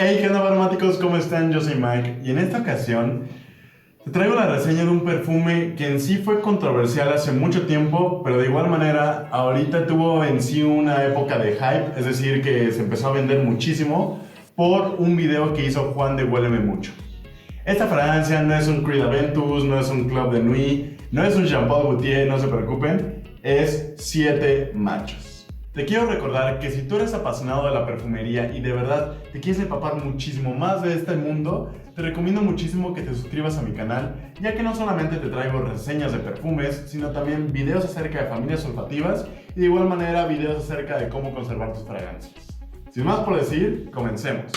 Hey, ¿qué onda, aromáticos? ¿Cómo están? Yo soy Mike y en esta ocasión te traigo la reseña de un perfume que en sí fue controversial hace mucho tiempo, pero de igual manera ahorita tuvo en sí una época de hype, es decir, que se empezó a vender muchísimo por un video que hizo Juan de Huéleme Mucho. Esta fragancia no es un Creed Aventus, no es un Club de Nuit, no es un Jean Paul Gaultier, no se preocupen, es Siete Machos. Te quiero recordar que si tú eres apasionado de la perfumería y de verdad te quieres empapar muchísimo más de este mundo, te recomiendo muchísimo que te suscribas a mi canal, ya que no solamente te traigo reseñas de perfumes, sino también videos acerca de familias olfativas y de igual manera videos acerca de cómo conservar tus fragancias. Sin más por decir, comencemos.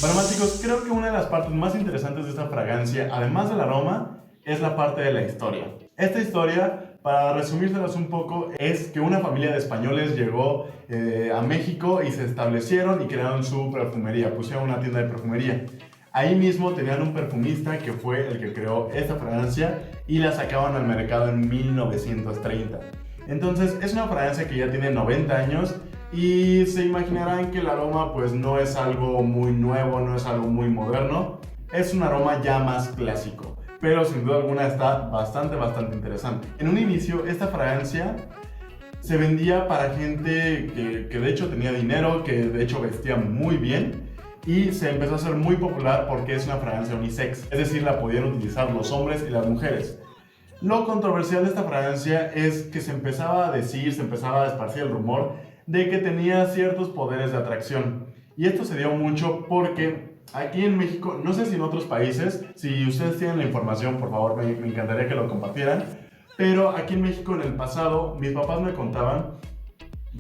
Aromáticos, creo que una de las partes más interesantes de esta fragancia, además del aroma, es la parte de la historia. Esta historia, para resumírselas un poco, es que una familia de españoles llegó a México y se establecieron y crearon su perfumería, pusieron una tienda de perfumería. Ahí mismo tenían un perfumista que fue el que creó esta fragancia y la sacaban al mercado en 1930. Entonces es una fragancia que ya tiene 90 años y se imaginarán que el aroma pues no es algo muy nuevo, no es algo muy moderno, es un aroma ya más clásico, pero sin duda alguna está bastante interesante. En un inicio esta fragancia se vendía para gente que de hecho tenía dinero, que de hecho vestía muy bien y se empezó a hacer muy popular porque es una fragancia unisex, es decir, la podían utilizar los hombres y las mujeres. Lo controversial de esta fragancia es que se empezaba a decir, se empezaba a esparcir el rumor de que tenía ciertos poderes de atracción. Y esto se dio mucho porque aquí en México, no sé si en otros países, si ustedes tienen la información, por favor, me encantaría que lo compartieran, pero aquí en México en el pasado, mis papás me contaban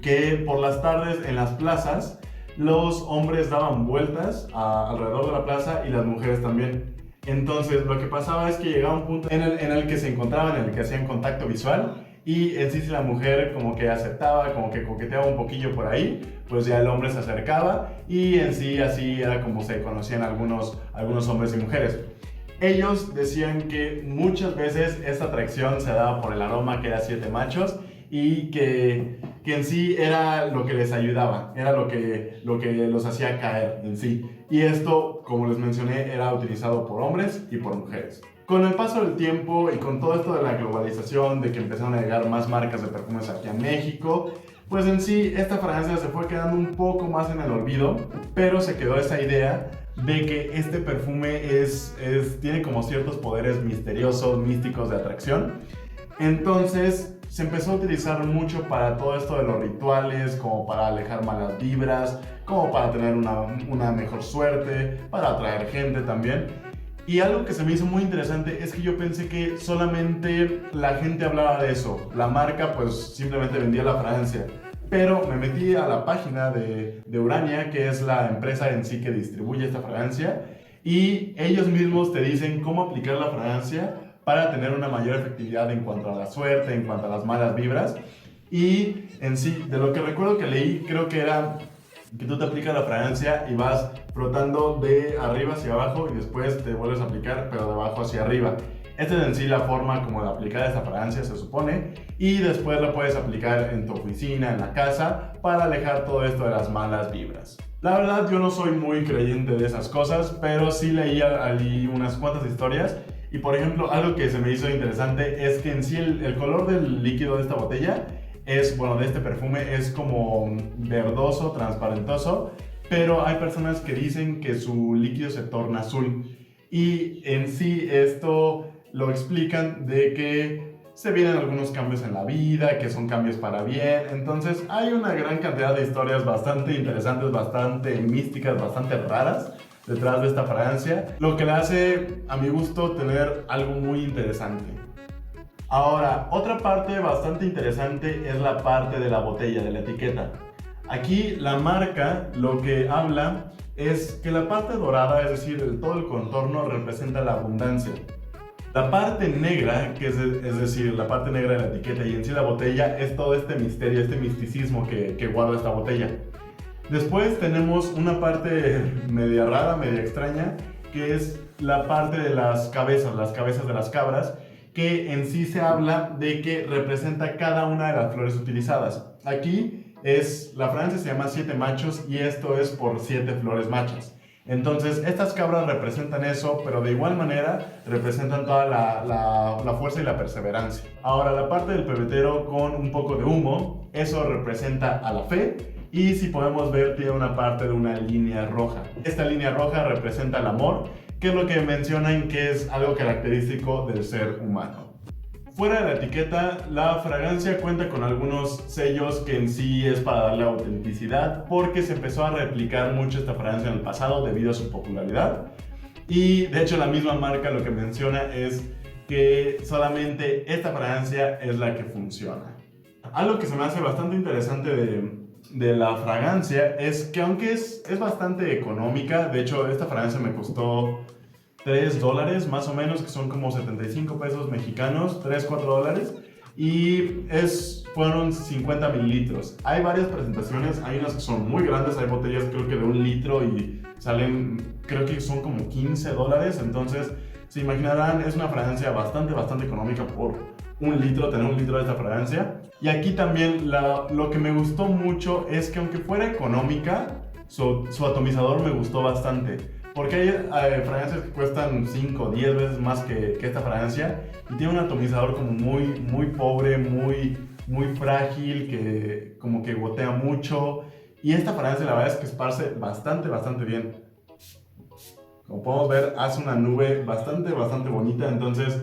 que por las tardes en las plazas, los hombres daban vueltas alrededor de la plaza y las mujeres también. Entonces lo que pasaba es que llegaba un punto en el que se encontraban, en el que hacían contacto visual y en sí si la mujer como que aceptaba, como que coqueteaba un poquillo por ahí, pues ya el hombre se acercaba y en sí así era como se conocían algunos hombres y mujeres. Ellos decían que muchas veces esta atracción se daba por el aroma que era Siete Machos y que en sí era lo que les ayudaba, era lo que los hacía caer en sí. Y esto, como les mencioné, era utilizado por hombres y por mujeres. Con el paso del tiempo y con todo esto de la globalización, de que empezaron a llegar más marcas de perfumes aquí a México, pues en sí esta fragancia se fue quedando un poco más en el olvido, pero se quedó esa idea de que este perfume tiene como ciertos poderes misteriosos, místicos de atracción. Entonces se empezó a utilizar mucho para todo esto de los rituales, como para alejar malas vibras, como para tener una mejor suerte, para atraer gente también. Y algo que se me hizo muy interesante es que yo pensé que solamente la gente hablaba de eso. La marca pues simplemente vendía la fragancia. Pero me metí a la página de Urania, que es la empresa en sí que distribuye esta fragancia, y ellos mismos te dicen cómo aplicar la fragancia para tener una mayor efectividad en cuanto a la suerte, en cuanto a las malas vibras. Y en sí, de lo que recuerdo que leí, creo que era que tú te aplicas la fragancia y vas frotando de arriba hacia abajo y después te vuelves a aplicar, pero de abajo hacia arriba. Esta es en sí la forma como de aplicar esta fragancia, se supone, y después la puedes aplicar en tu oficina, en la casa, para alejar todo esto de las malas vibras. La verdad, yo no soy muy creyente de esas cosas, pero sí leí unas cuantas historias. Y por ejemplo, algo que se me hizo interesante es que en sí el color del líquido de esta botella de este perfume es como verdoso, transparentoso, pero hay personas que dicen que su líquido se torna azul. Y en sí esto lo explican de que se vienen algunos cambios en la vida, que son cambios para bien. Entonces hay una gran cantidad de historias bastante interesantes, bastante místicas, bastante raras detrás de esta fragancia, lo que le hace, a mi gusto, tener algo muy interesante. Ahora, otra parte bastante interesante es la parte de la botella, de la etiqueta. Aquí la marca lo que habla es que la parte dorada, es decir, todo el contorno, representa la abundancia. La parte negra, es decir, la parte negra de la etiqueta y en sí la botella, es todo este misterio, este misticismo que guarda esta botella. Después tenemos una parte media rara, media extraña, que es la parte de las cabezas de las cabras, que en sí se habla de que representa cada una de las flores utilizadas. Aquí la fragancia se llama 7 machos y esto es por 7 flores machas. Entonces estas cabras representan eso, pero de igual manera representan toda la fuerza y la perseverancia. Ahora la parte del pebetero con un poco de humo, eso representa a la fe. Y si podemos ver, tiene una parte de una línea roja. Esta línea roja representa el amor, que es lo que mencionan que es algo característico del ser humano. Fuera de la etiqueta, la fragancia cuenta con algunos sellos que en sí es para darle autenticidad, porque se empezó a replicar mucho esta fragancia en el pasado debido a su popularidad. Y de hecho la misma marca lo que menciona es que solamente esta fragancia es la que funciona. Algo que se me hace bastante interesante de la fragancia es que aunque es bastante económica, de hecho esta fragancia me costó $3 más o menos, que son como 75 pesos mexicanos, 3-4 dólares, y fueron 50 mililitros. Hay varias presentaciones, hay unas que son muy grandes, hay botellas creo que de 1 litro y salen, creo que son como $15, entonces se imaginarán, es una fragancia bastante económica por 1 litro, tener 1 litro de esta fragancia. Y aquí también lo que me gustó mucho es que aunque fuera económica, su atomizador me gustó bastante. Porque hay fragancias que cuestan 5 o 10 veces más que esta fragancia y tiene un atomizador como muy pobre, muy frágil, que como que gotea mucho. Y esta fragancia la verdad es que esparce bastante bien. Como podemos ver, hace una nube bastante bonita, entonces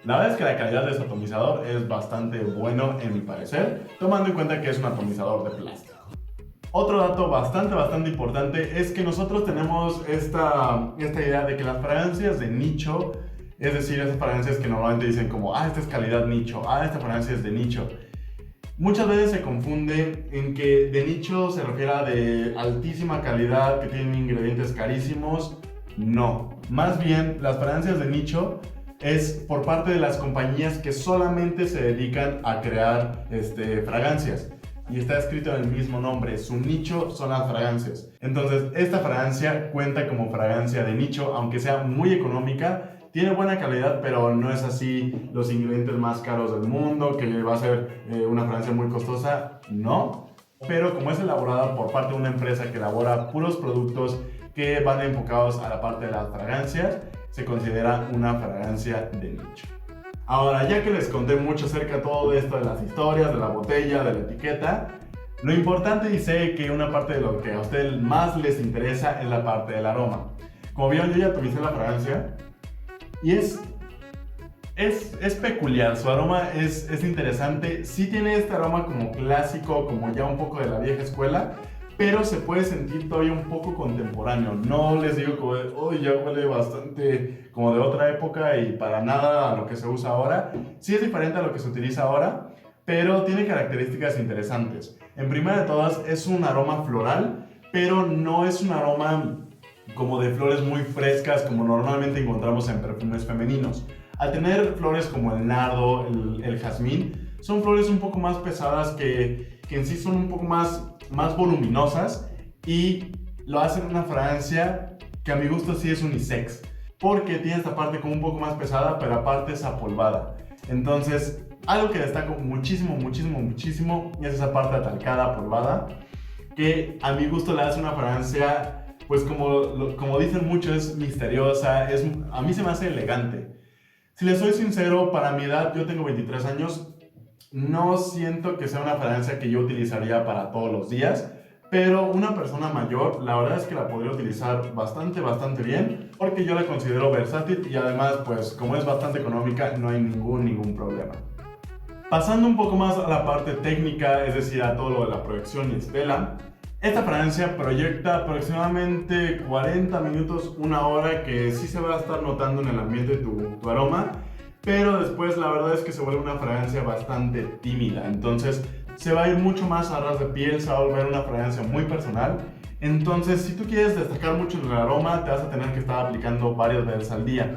la verdad es que la calidad de este atomizador es bastante bueno en mi parecer, tomando en cuenta que es un atomizador de plástico. Otro dato bastante importante es que nosotros tenemos esta idea de que las fragancias de nicho, es decir, esas fragancias que normalmente dicen como, esta es calidad nicho, esta fragancia es de nicho, muchas veces se confunde en que de nicho se refiere a de altísima calidad, que tienen ingredientes carísimos. No, más bien las fragancias de nicho es por parte de las compañías que solamente se dedican a crear fragancias. Y está escrito en el mismo nombre, su nicho son las fragancias. Entonces, esta fragancia cuenta como fragancia de nicho, aunque sea muy económica, tiene buena calidad, pero no es así los ingredientes más caros del mundo, que va a ser una fragancia muy costosa, no. Pero como es elaborada por parte de una empresa que elabora puros productos que van enfocados a la parte de las fragancias, se considera una fragancia de nicho. Ahora, ya que les conté mucho acerca de todo esto de las historias, de la botella, de la etiqueta, lo importante, y sé que una parte de lo que a ustedes más les interesa es la parte del aroma. Como vieron, yo ya atomicé la fragancia y es peculiar, su aroma es interesante. Sí tiene este aroma como clásico, como ya un poco de la vieja escuela, pero se puede sentir todavía un poco contemporáneo. No les digo como ya huele bastante como de otra época y para nada a lo que se usa ahora. Sí es diferente a lo que se utiliza ahora, pero tiene características interesantes. En primera de todas, es un aroma floral, pero no es un aroma como de flores muy frescas como normalmente encontramos en perfumes femeninos. Al tener flores como el nardo, el jazmín, son flores un poco más pesadas que en sí son un poco más voluminosas y lo hacen una fragancia que a mi gusto sí es unisex, porque tiene esta parte como un poco más pesada, pero aparte es apolvada. Entonces, algo que destaco muchísimo es esa parte atalcada, apolvada, que a mi gusto le hace una fragancia, pues como dicen mucho, es misteriosa, a mí se me hace elegante. Si les soy sincero, para mi edad, yo tengo 23 años, no siento que sea una fragancia que yo utilizaría para todos los días, pero una persona mayor, la verdad es que la podría utilizar bastante bien, porque yo la considero versátil y además, pues como es bastante económica, no hay ningún problema. Pasando un poco más a la parte técnica, es decir, a todo lo de la proyección y estela, esta fragancia proyecta aproximadamente 40 minutos, una hora, que sí se va a estar notando en el ambiente tu aroma, pero después la verdad es que se vuelve una fragancia bastante tímida, entonces se va a ir mucho más a ras de piel, se va a volver una fragancia muy personal. Entonces, si tú quieres destacar mucho en el aroma, te vas a tener que estar aplicando varias veces al día.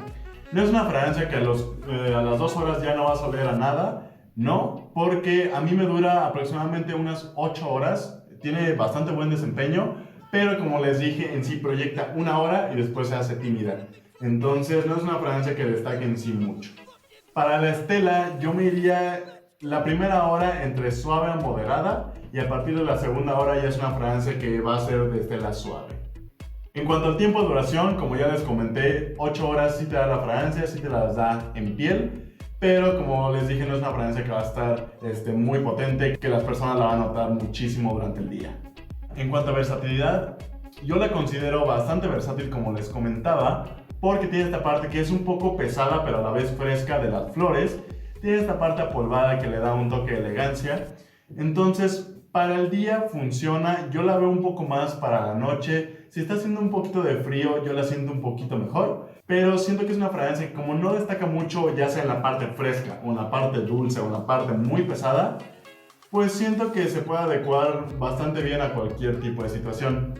No es una fragancia que a las 2 horas ya no vas a oler a nada, no, porque a mí me dura aproximadamente unas 8 horas, tiene bastante buen desempeño, pero como les dije, en sí proyecta 1 hora y después se hace tímida. Entonces no es una fragancia que destaque en sí mucho. Para la estela yo me iría la primera hora entre suave a moderada y a partir de la segunda hora ya es una fragancia que va a ser de estela suave. En cuanto al tiempo de duración, como ya les comenté, 8 horas sí te da la fragancia, sí te las da en piel, pero como les dije no es una fragancia que va a estar muy potente, que las personas la van a notar muchísimo durante el día. En cuanto a versatilidad, yo la considero bastante versátil como les comentaba, porque tiene esta parte que es un poco pesada pero a la vez fresca de las flores, tiene esta parte apolvada que le da un toque de elegancia, entonces para el día funciona, yo la veo un poco más para la noche, si está haciendo un poquito de frío yo la siento un poquito mejor, pero siento que es una fragancia que como no destaca mucho ya sea en la parte fresca o en la parte dulce o en la parte muy pesada, pues siento que se puede adecuar bastante bien a cualquier tipo de situación.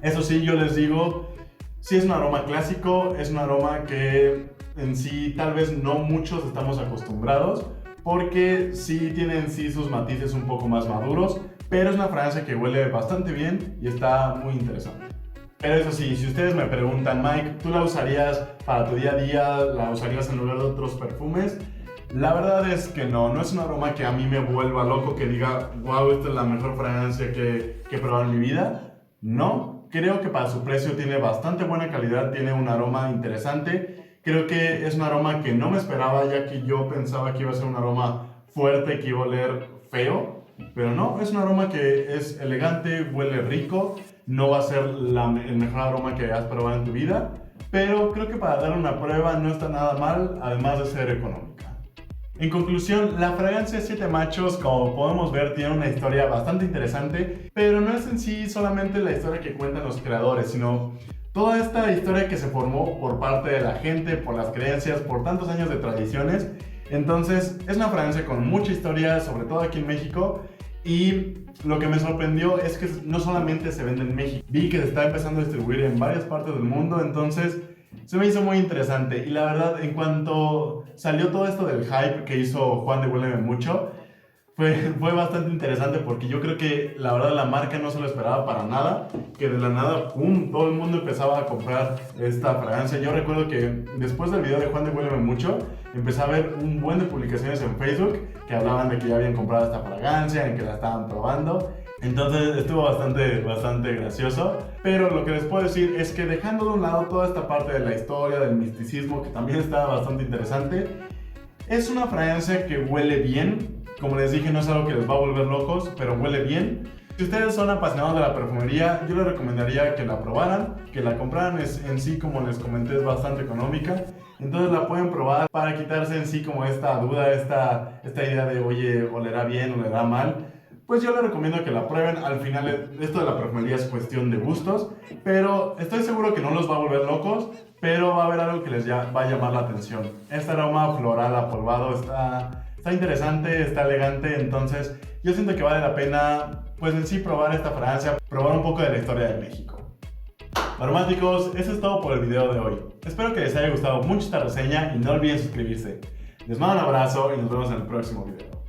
Eso sí, yo les digo, sí es un aroma clásico, es un aroma que en sí tal vez no muchos estamos acostumbrados, porque sí tiene en sí sus matices un poco más maduros, pero es una fragancia que huele bastante bien y está muy interesante. Pero eso sí, si ustedes me preguntan, Mike, ¿tú la usarías para tu día a día? ¿La usarías en lugar de otros perfumes? La verdad es que no es un aroma que a mí me vuelva loco, que diga, wow, esta es la mejor fragancia que he probado en mi vida. No, creo que para su precio tiene bastante buena calidad, tiene un aroma interesante. Creo que es un aroma que no me esperaba, ya que yo pensaba que iba a ser un aroma fuerte, que iba a oler feo. Pero no, es un aroma que es elegante, huele rico, no va a ser el mejor aroma que has probado en tu vida. Pero creo que para dar una prueba no está nada mal, además de ser económica. En conclusión, la fragancia 7 Machos, como podemos ver, tiene una historia bastante interesante, pero no es en sí solamente la historia que cuentan los creadores, sino toda esta historia que se formó por parte de la gente, por las creencias, por tantos años de tradiciones. Entonces, es una fragancia con mucha historia, sobre todo aquí en México, y lo que me sorprendió es que no solamente se vende en México, vi que se está empezando a distribuir en varias partes del mundo, entonces se me hizo muy interesante. Y la verdad, en cuanto salió todo esto del hype que hizo Juan de Huéleme Mucho, fue bastante interesante porque yo creo que la verdad la marca no se lo esperaba para nada, que de la nada, ¡pum!, todo el mundo empezaba a comprar esta fragancia. Yo recuerdo que después del video de Juan de Huéleme Mucho, empecé a ver un buen de publicaciones en Facebook que hablaban de que ya habían comprado esta fragancia, en que la estaban probando. Entonces estuvo bastante gracioso, pero lo que les puedo decir es que dejando de un lado toda esta parte de la historia, del misticismo, que también está bastante interesante, es una fragancia que huele bien. Como les dije, no es algo que les va a volver locos, pero huele bien. Si ustedes son apasionados de la perfumería, yo les recomendaría que la probaran, que la compraran. En sí, como les comenté, es bastante económica. Entonces la pueden probar para quitarse en sí como esta duda, esta idea de, oye, olerá bien, olerá mal. Pues yo les recomiendo que la prueben. Al final, esto de la perfumería es cuestión de gustos, pero estoy seguro que no los va a volver locos, pero va a haber algo que les va a llamar la atención. Este aroma floral apolvado está interesante, está elegante, entonces yo siento que vale la pena, pues en sí, probar esta fragancia, probar un poco de la historia de México. Aromáticos, eso es todo por el video de hoy. Espero que les haya gustado mucho esta reseña y no olviden suscribirse. Les mando un abrazo y nos vemos en el próximo video.